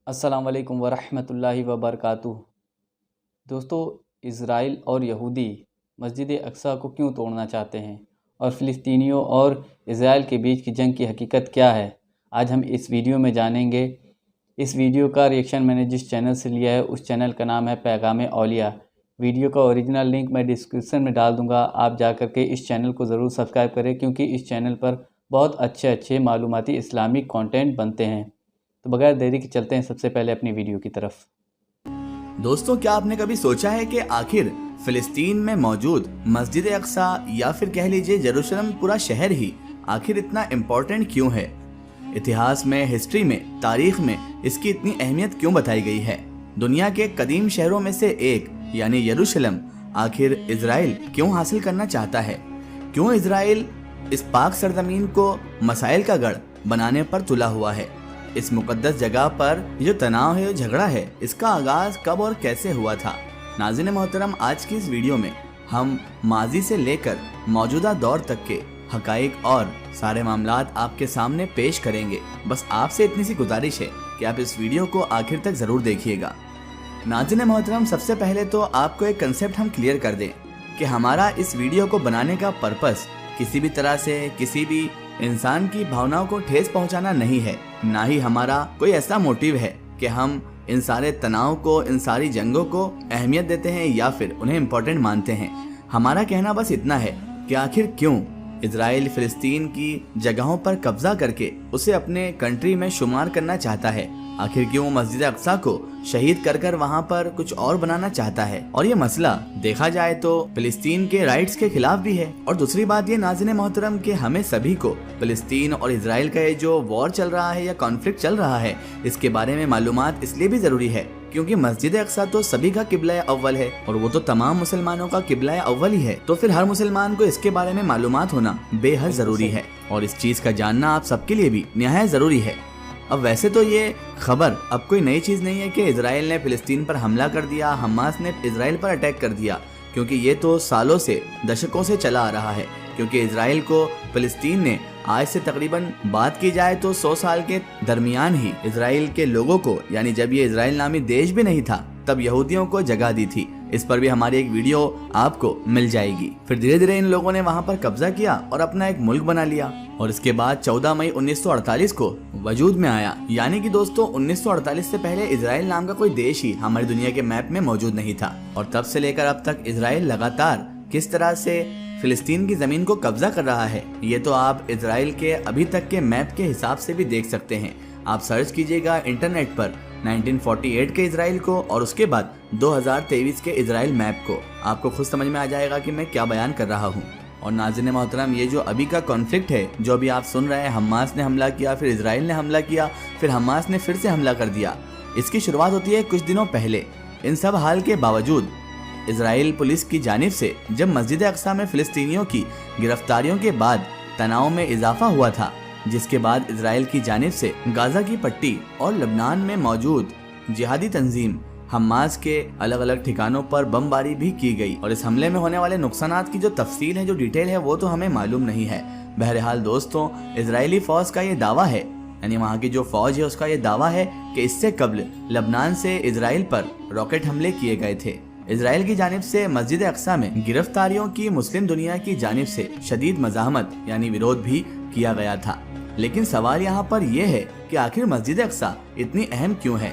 السلام علیکم ورحمۃ اللہ وبرکاتہ۔ دوستو، اسرائیل اور یہودی مسجد اقصیٰ کو کیوں توڑنا چاہتے ہیں اور فلسطینیوں اور اسرائیل کے بیچ کی جنگ کی حقیقت کیا ہے، آج ہم اس ویڈیو میں جانیں گے۔ اس ویڈیو کا ریئیکشن میں نے جس چینل سے لیا ہے اس چینل کا نام ہے پیغام اولیاء۔ ویڈیو کا اوریجنل لنک میں ڈسکرپشن میں ڈال دوں گا، آپ جا کر کے اس چینل کو ضرور سبسکرائب کریں کیونکہ اس چینل پر بہت اچھے معلوماتی اسلامک کانٹینٹ بنتے ہیں۔ تو بغیر دیری کے چلتے ہیں سب سے پہلے اپنی ویڈیو کی طرف۔ دوستو، کیا آپ نے کبھی سوچا ہے کہ آخر فلسطین میں موجود مسجد اقصیٰ یا پھر کہہ لیجئے یروشلم پورا شہر ہی آخر اتنا امپورٹنٹ کیوں ہے؟ اتہاس میں، ہسٹری میں، تاریخ میں اس کی اتنی اہمیت کیوں بتائی گئی ہے؟ دنیا کے قدیم شہروں میں سے ایک یعنی یروشلم آخر اسرائیل کیوں حاصل کرنا چاہتا ہے؟ کیوں اسرائیل اس پاک سرزمین کو مسائل کا گڑھ بنانے پر تلا ہوا ہے؟ اس مقدس جگہ پر جو تناؤ ہے، جو جھگڑا ہے، اس کا آغاز کب اور کیسے ہوا تھا؟ ناظرین محترم، آج کی اس ویڈیو میں ہم ماضی سے لے کر موجودہ دور تک کے حقائق اور سارے معاملات آپ کے سامنے پیش کریں گے۔ بس آپ سے اتنی سی گزارش ہے کہ آپ اس ویڈیو کو آخر تک ضرور دیکھیے گا۔ ناظرین محترم، سب سے پہلے تو آپ کو ایک کنسیپٹ ہم کلیئر کر دیں کہ ہمارا اس ویڈیو کو بنانے کا پرپس کسی بھی طرح سے کسی بھی انسان کی بھاوناؤں کو ٹھیس پہنچانا نہیں ہے، نہ ہی ہمارا کوئی ایسا موٹیو ہے کہ ہم ان سارے تناؤ کو، ان ساری جنگوں کو اہمیت دیتے ہیں یا پھر انہیں امپورٹنٹ مانتے ہیں۔ ہمارا کہنا بس اتنا ہے کہ آخر کیوں اسرائیل فلسطین کی جگہوں پر قبضہ کر کے اسے اپنے کنٹری میں شمار کرنا چاہتا ہے؟ آخر کیوں مسجد اقصیٰ کو شہید کر کر وہاں پر کچھ اور بنانا چاہتا ہے؟ اور یہ مسئلہ دیکھا جائے تو فلسطین کے رائٹس کے خلاف بھی ہے۔ اور دوسری بات یہ ناظرین محترم کہ ہمیں سبھی کو فلسطین اور اسرائیل کا یہ جو وار چل رہا ہے یا کانفلکٹ چل رہا ہے، اس کے بارے میں معلومات اس لیے بھی ضروری ہے کیونکہ مسجد اقصیٰ تو سبھی کا قبلہ اول ہے اور وہ تو تمام مسلمانوں کا قبلہ اول ہی ہے، تو پھر ہر مسلمان کو اس کے بارے میں معلومات ہونا بے حد ضروری ہے اور اس چیز کا جاننا آپ سب کے لیے بھی نہایت ضروری ہے۔ اب ویسے تو یہ خبر اب کوئی نئی چیز نہیں ہے کہ اسرائیل نے فلسطین پر حملہ کر دیا، حماس نے اسرائیل پر اٹیک کر دیا، کیونکہ یہ تو سالوں سے، دشکوں سے چلا آ رہا ہے، کیونکہ اسرائیل کو فلسطین نے آج سے تقریباً بات کی جائے تو 100 سال کے درمیان ہی اسرائیل کے لوگوں کو، یعنی جب یہ اسرائیل نامی دیش بھی نہیں تھا تب یہودیوں کو جگہ دی تھی۔ اس پر بھی ہماری ایک ویڈیو آپ کو مل جائے گی۔ پھر دھیرے دھیرے ان لوگوں نے وہاں پر قبضہ کیا اور اپنا ایک ملک بنا لیا، اور اس کے بعد 14 مئی 1948 کو وجود میں آیا۔ یعنی کہ دوستو 1948 سے پہلے اسرائیل نام کا کوئی دیش ہی ہماری دنیا کے میپ میں موجود نہیں تھا، اور تب سے لے کر اب تک اسرائیل لگاتار کس طرح سے فلسطین کی زمین کو قبضہ کر رہا ہے، یہ تو آپ اسرائیل کے ابھی تک کے میپ کے حساب سے بھی دیکھ سکتے ہیں۔ آپ سرچ کیجئے گا انٹرنیٹ پر 1948 کے اسرائیل کو اور اس کے بعد 2023 کے اسرائیل میپ کو، آپ کو خود سمجھ میں آ جائے گا کہ میں کیا بیان کر رہا ہوں۔ اور ناظرین محترم، یہ جو ابھی کا کانفلکٹ ہے جو ابھی آپ سن رہے ہیں، حماس نے حملہ کیا، پھر اسرائیل نے حملہ کیا، پھر حماس نے پھر سے حملہ کر دیا، اس کی شروعات ہوتی ہے کچھ دنوں پہلے۔ ان سب حال کے باوجود اسرائیل پولیس کی جانب سے جب مسجد اقصیٰ میں فلسطینیوں کی گرفتاریوں کے بعد تناؤ میں اضافہ ہوا تھا، جس کے بعد اسرائیل کی جانب سے غزہ کی پٹی اور لبنان میں موجود جہادی تنظیم حماس کے الگ الگ ٹھکانوں پر بمباری بھی کی گئی، اور اس حملے میں ہونے والے نقصانات کی جو تفصیل ہے، جو ڈیٹیل ہے، وہ تو ہمیں معلوم نہیں ہے۔ بہرحال دوستوں، اسرائیلی فوج کا یہ دعویٰ ہے، یعنی وہاں کی جو فوج ہے اس کا یہ دعویٰ ہے کہ اس سے قبل لبنان سے اسرائیل پر راکٹ حملے کیے گئے تھے۔ اسرائیل کی جانب سے مسجد اقصیٰ میں گرفتاریوں کی مسلم دنیا کی جانب سے شدید مزاحمت یعنی ویرودھ بھی کیا گیا تھا، لیکن سوال یہاں پر یہ ہے کہ آخر مسجد اقصیٰ اتنی اہم کیوں ہے؟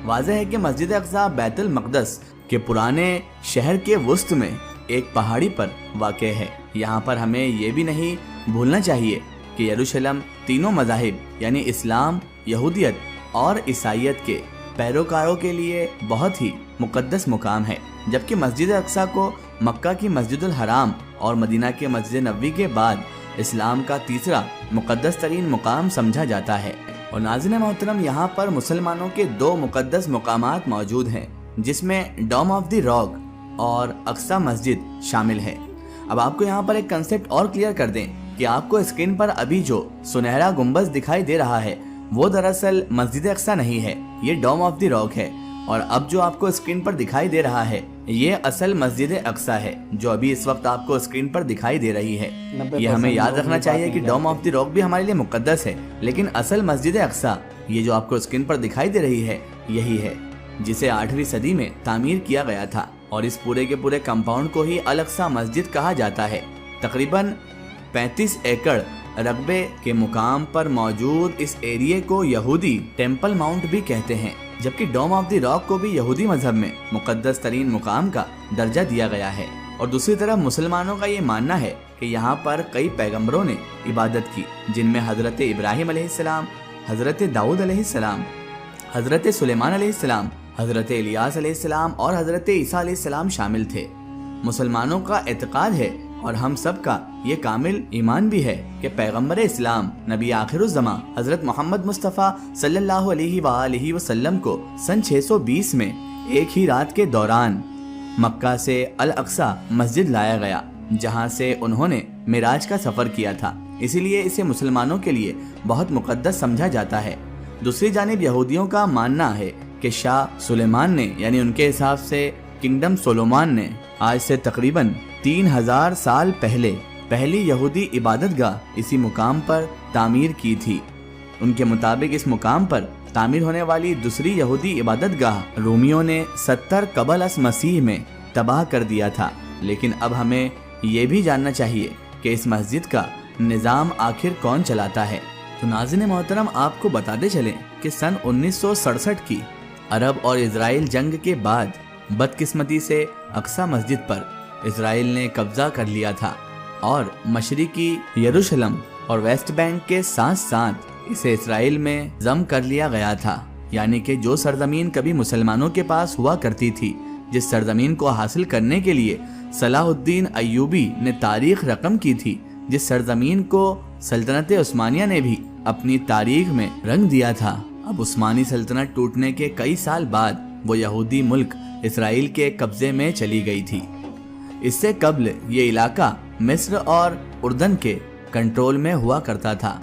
واضح ہے کہ مسجد اقصیٰ بیت المقدس کے پرانے شہر کے وسط میں ایک پہاڑی پر واقع ہے۔ یہاں پر ہمیں یہ بھی نہیں بھولنا چاہیے کہ یروشلم تینوں مذاہب یعنی اسلام، یہودیت اور عیسائیت کے پیروکاروں کے لیے بہت ہی مقدس مقام ہے، جبکہ مسجد اقصیٰ کو مکہ کی مسجد الحرام اور مدینہ کے مسجد نبوی کے بعد اسلام کا تیسرا مقدس ترین مقام سمجھا جاتا ہے۔ اور ناظرین محترم، یہاں پر مسلمانوں کے 2 مقدس مقامات موجود ہیں، جس میں ڈوم آف دی راک اور اقصیٰ مسجد شامل ہے۔ اب آپ کو یہاں پر ایک کنسیپٹ اور کلیئر کر دیں کہ آپ کو اسکرین پر ابھی جو سنہرا گنبد دکھائی دے رہا ہے وہ دراصل مسجد اقصیٰ نہیں ہے، یہ ڈوم آف دی راک ہے، اور اب جو آپ کو اسکرین پر دکھائی دے رہا ہے یہ اصل مسجد اقصیٰ ہے جو ابھی اس وقت آپ کو اسکرین پر دکھائی دے رہی ہے۔ یہ ہمیں یاد رکھنا چاہیے کہ ڈوم آف دی راک بھی ہمارے لیے مقدس ہے، لیکن اصل مسجد اقصیٰ یہ جو آپ کو اسکرین پر دکھائی دے رہی ہے یہی ہے، جسے 8ویں صدی میں تعمیر کیا گیا تھا، اور اس پورے کے پورے کمپاؤنڈ کو ہی الاقصی مسجد کہا جاتا ہے۔ تقریباً 35 ایکڑ رقبے کے مقام پر موجود اس ایریے کو یہودی ٹیمپل ماؤنٹ بھی کہتے ہیں، جبکہ ڈوم آف دی راک کو بھی یہودی مذہب میں مقدس ترین مقام کا درجہ دیا گیا ہے۔ اور دوسری طرف مسلمانوں کا یہ ماننا ہے کہ یہاں پر کئی پیغمبروں نے عبادت کی، جن میں حضرت ابراہیم علیہ السلام، حضرت داؤد علیہ السلام، حضرت سلیمان علیہ السلام، حضرت الیاس علیہ السلام اور حضرت عیسیٰ علیہ السلام شامل تھے۔ مسلمانوں کا اعتقاد ہے اور ہم سب کا یہ کامل ایمان بھی ہے کہ پیغمبر اسلام نبی آخر الزماں حضرت محمد مصطفیٰ صلی اللہ علیہ وآلہ وسلم کو سن 620 میں ایک ہی رات کے دوران مکہ سے الاقصی مسجد لایا گیا، جہاں سے انہوں نے معراج کا سفر کیا تھا، اسی لیے اسے مسلمانوں کے لیے بہت مقدس سمجھا جاتا ہے۔ دوسری جانب یہودیوں کا ماننا ہے کہ شاہ سلیمان نے، یعنی ان کے حساب سے کنگڈم سولومان نے، آج سے تقریباً 3000 سال پہلے پہلی یہودی عبادت گاہ اسی مقام پر تعمیر کی تھی۔ ان کے مطابق اس مقام پر تعمیر ہونے والی دوسری یہودی عبادت گاہ رومیوں نے 70 قبل از مسیح میں تباہ کر دیا تھا، لیکن اب ہمیں یہ بھی جاننا چاہیے کہ اس مسجد کا نظام آخر کون چلاتا ہے۔ تو ناظرین محترم، آپ کو بتاتے چلیں کہ سن 1967 کی عرب اور اسرائیل جنگ کے بعد بدقسمتی سے اقصی مسجد پر اسرائیل نے قبضہ کر لیا تھا، اور مشرقی یروشلم اور ویسٹ بینک کے ساتھ ساتھ اسے اسرائیل میں ضم کر لیا گیا تھا، یعنی کہ جو سرزمین کبھی مسلمانوں کے پاس ہوا کرتی تھی، جس سرزمین کو حاصل کرنے کے لیے صلاح الدین ایوبی نے تاریخ رقم کی تھی، جس سرزمین کو سلطنت عثمانیہ نے بھی اپنی تاریخ میں رنگ دیا تھا، اب عثمانی سلطنت ٹوٹنے کے کئی سال بعد وہ یہودی ملک اسرائیل کے قبضے میں چلی گئی تھی۔ اس سے قبل یہ علاقہ مصر اور اردن کے کنٹرول میں ہوا کرتا تھا،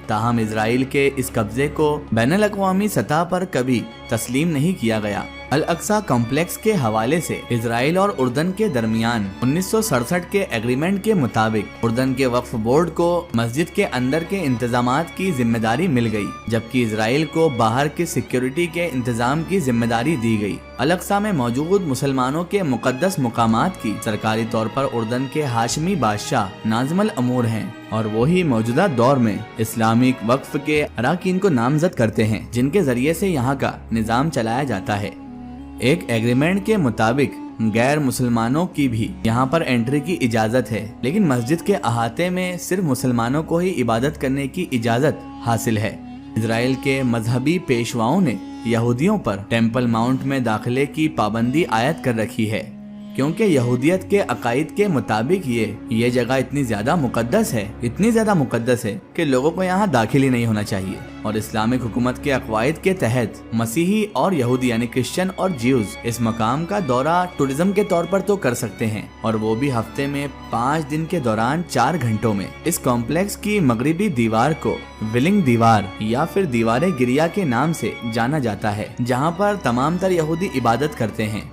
تاہم اسرائیل کے اس قبضے کو بین الاقوامی سطح پر کبھی تسلیم نہیں کیا گیا۔ الاقصی کمپلیکس کے حوالے سے اسرائیل اور اردن کے درمیان 1967 کے ایگریمنٹ کے مطابق اردن کے وقف بورڈ کو مسجد کے اندر کے انتظامات کی ذمہ داری مل گئی، جبکہ اسرائیل کو باہر کے سیکیورٹی کے انتظام کی ذمہ داری دی گئی۔ الاقصی میں موجود مسلمانوں کے مقدس مقامات کی سرکاری طور پر اردن کے ہاشمی بادشاہ ناظم الامور ہیں، اور وہی موجودہ دور میں اسلامک وقف کے اراکین کو نامزد کرتے ہیں، جن کے ذریعے سے یہاں کا نظام چلایا جاتا ہے۔ ایک ایگریمنٹ کے مطابق غیر مسلمانوں کی بھی یہاں پر انٹری کی اجازت ہے، لیکن مسجد کے احاطے میں صرف مسلمانوں کو ہی عبادت کرنے کی اجازت حاصل ہے۔ اسرائیل کے مذہبی پیشواؤں نے یہودیوں پر ٹیمپل ماؤنٹ میں داخلے کی پابندی عائد کر رکھی ہے، کیونکہ یہودیت کے عقائد کے مطابق یہ جگہ اتنی زیادہ مقدس ہے کہ لوگوں کو یہاں داخل ہی نہیں ہونا چاہیے، اور اسلامک حکومت کے عقائد کے تحت مسیحی اور یہودی یعنی کرسچن اور جیوز اس مقام کا دورہ ٹورزم کے طور پر تو کر سکتے ہیں، اور وہ بھی ہفتے میں 5 دن کے دوران 4 گھنٹوں میں۔ اس کمپلیکس کی مغربی دیوار کو ولنگ دیوار یا پھر دیوار گریا کے نام سے جانا جاتا ہے، جہاں پر تمام تر یہودی عبادت کرتے ہیں۔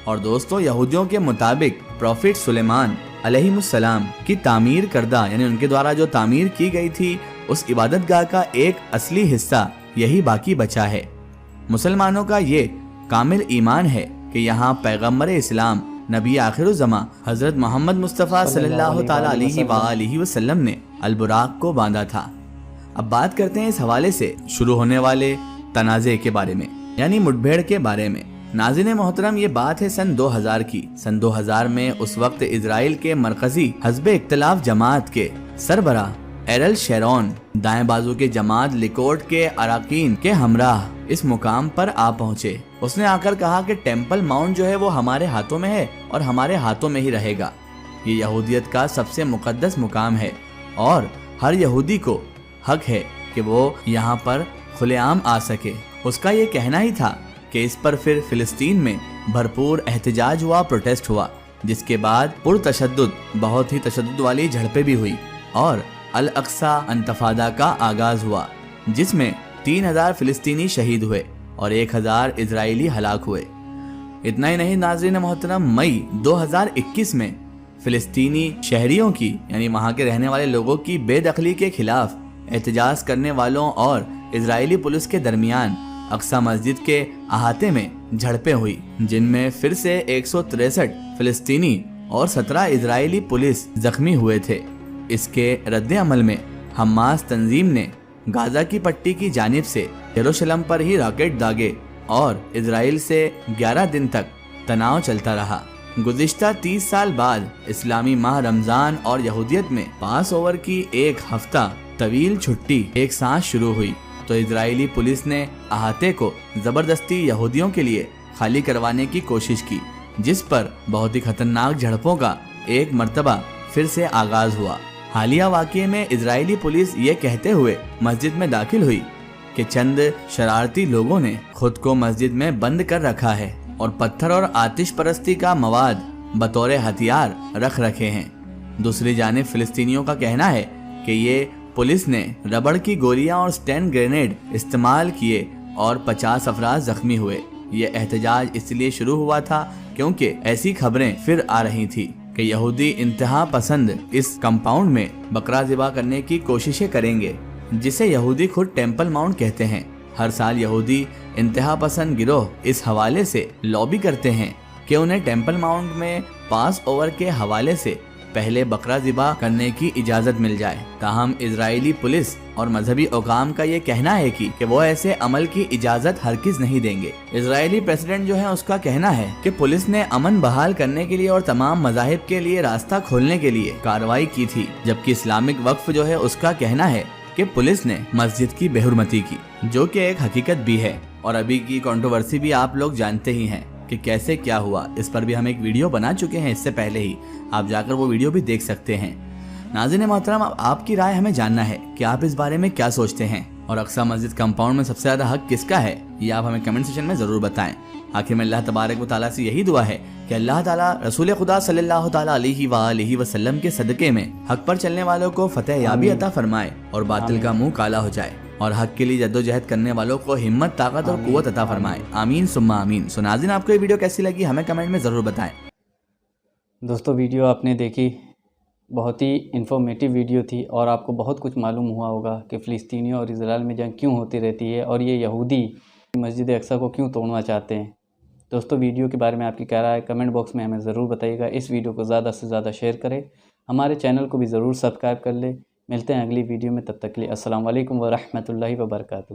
اور دوستو، یہودیوں کے مطابق پروفٹ سلیمان علیہ السلام کی تعمیر کردہ، یعنی ان کے دوارا جو تعمیر کی گئی تھی، اس عبادت گاہ کا ایک اصلی حصہ یہی باقی بچا ہے۔ مسلمانوں کا یہ کامل ایمان ہے کہ یہاں پیغمبر اسلام نبی آخر الزماں حضرت محمد مصطفیٰ صلی اللہ تعالیٰ علیہ وآلہ وسلم نے البراق کو باندھا تھا۔ اب بات کرتے ہیں اس حوالے سے شروع ہونے والے تنازع کے بارے میں، یعنی مٹبھیڑ کے بارے میں۔ ناظرین محترم، یہ بات ہے سن 2000 کی۔ سن 2000 میں اس وقت اسرائیل کے مرکزی حزب اختلاف جماعت کے سربراہ ایرل شیرون دائیں بازو کے جماعت لیکوڈ کے اراکین کے ہمراہ اس مقام پر آ پہنچے۔ اس نے آ کر کہا کہ ٹیمپل ماؤنٹ جو ہے وہ ہمارے ہاتھوں میں ہے اور ہمارے ہاتھوں میں ہی رہے گا۔ یہ یہودیت کا سب سے مقدس مقام ہے اور ہر یہودی کو حق ہے کہ وہ یہاں پر کھلے عام آ سکے۔ اس کا یہ کہنا ہی تھا کہ اس پر پھر فلسطین میں بھرپور احتجاج ہوا، پروٹیسٹ ہوا، جس کے بعد بہت ہی تشدد والی جھڑپیں بھی ہوئی اور الاقصی انتفاضہ کا آغاز ہوا، جس میں 3000 فلسطینی شہید ہوئے اور 1000 اسرائیلی ہلاک ہوئے۔ اتنا ہی نہیں ناظرین محترم، مئی 2021 میں فلسطینی شہریوں کی، یعنی وہاں کے رہنے والے لوگوں کی بے دخلی کے خلاف احتجاج کرنے والوں اور اسرائیلی پولیس کے درمیان اقصی مسجد کے احاطے میں جھڑپیں ہوئی، جن میں پھر سے 163 فلسطینی اور 17 اسرائیلی پولیس زخمی ہوئے تھے۔ اس کے رد عمل میں حماس تنظیم نے غزہ کی پٹی کی جانب سے یروشلم پر ہی راکٹ داغے اور اسرائیل سے 11 دن تک تناؤ چلتا رہا۔ گزشتہ 30 سال بعد اسلامی ماہ رمضان اور یہودیت میں پاس اوور کی ایک ہفتہ طویل چھٹی ایک ساتھ شروع ہوئی تو اسرائیلی پولیس نے احاطے کو زبردستی یہودیوں کے لیے خالی کروانے کی کوشش کی، جس پر بہت ہی خطرناک جھڑپوں کا ایک مرتبہ پھر سے آغاز ہوا۔ حالیہ واقعے میں اسرائیلی پولیس یہ کہتے ہوئے مسجد میں داخل ہوئی کہ چند شرارتی لوگوں نے خود کو مسجد میں بند کر رکھا ہے اور پتھر اور آتش پرستی کا مواد بطور ہتھیار رکھ رکھے ہیں۔ دوسری جانب فلسطینیوں کا کہنا ہے کہ یہ پولیس نے ربڑ کی گولیاں اور سٹین گرینیڈ استعمال کیے اور 50 افراد زخمی ہوئے۔ یہ احتجاج اس لیے شروع ہوا تھا کیونکہ ایسی خبریں پھر آ رہی تھی کہ یہودی انتہا پسند اس کمپاؤنڈ میں بکرا ذبح کرنے کی کوششیں کریں گے، جسے یہودی خود ٹیمپل ماؤنٹ کہتے ہیں۔ ہر سال یہودی انتہا پسند گروہ اس حوالے سے لابی کرتے ہیں کہ انہیں ٹیمپل ماؤنٹ میں پاس اوور کے حوالے سے پہلے بکرا ذبح کرنے کی اجازت مل جائے۔ تاہم اسرائیلی پولیس اور مذہبی حکام کا یہ کہنا ہے کہ وہ ایسے عمل کی اجازت ہرگز نہیں دیں گے۔ اسرائیلی پریزیڈنٹ جو ہے اس کا کہنا ہے کہ پولیس نے امن بحال کرنے کے لیے اور تمام مذاہب کے لیے راستہ کھولنے کے لیے کارروائی کی تھی، جبکہ اسلامک وقف جو ہے اس کا کہنا ہے کہ پولیس نے مسجد کی بے حرمتی کی، جو کہ ایک حقیقت بھی ہے۔ اور ابھی کی کنٹروورسی بھی آپ لوگ جانتے ہی ہیں کہ کیسے کیا ہوا، اس پر بھی ہم ایک ویڈیو بنا چکے ہیں اس سے پہلے ہی، آپ جا کر وہ ویڈیو بھی دیکھ سکتے ہیں۔ ناظرین محترم، اب آپ کی رائے ہمیں جاننا ہے کہ آپ اس بارے میں کیا سوچتے ہیں، اور اقصی مسجد کمپاؤنڈ میں سب سے زیادہ حق کس کا ہے، یہ آپ ہمیں کمنٹ سیکشن میں ضرور بتائیں۔ آخر میں اللہ تبارک و تعالیٰ سے یہی دعا ہے کہ اللہ تعالیٰ رسول خدا صلی اللہ تعالیٰ علیہ وآلہ وسلم کے صدقے میں حق پر چلنے والوں کو فتح یابی عطا فرمائے اور باطل کا منہ کالا ہو جائے، اور حق کے لیے جدوجہد کرنے والوں کو ہمت، طاقت اور قوت عطا فرمائے، آمین ثم آمین۔ سو ناظرین، آپ کو یہ ویڈیو کیسی لگی ہمیں کمنٹ میں ضرور بتائیں۔ دوستو، ویڈیو آپ نے دیکھی، بہت ہی انفارمیٹیو ویڈیو تھی، اور آپ کو بہت کچھ معلوم ہوا ہوگا کہ فلسطینیوں اور اسرائیل میں جنگ کیوں ہوتی رہتی ہے، اور یہ یہودی مسجد اقصی کو کیوں توڑنا چاہتے ہیں۔ دوستو، ویڈیو کے بارے میں آپ کی کیا رائے ہے کمنٹ باکس میں ہمیں ضرور بتائیے گا۔ اس ویڈیو کو زیادہ سے زیادہ شیئر کریں، ہمارے چینل کو بھی ضرور سبسکرائب کر لیں۔ ملتے ہیں اگلی ویڈیو میں، تب تک کے لیے السلام علیکم ورحمۃ اللہ وبرکاتہ۔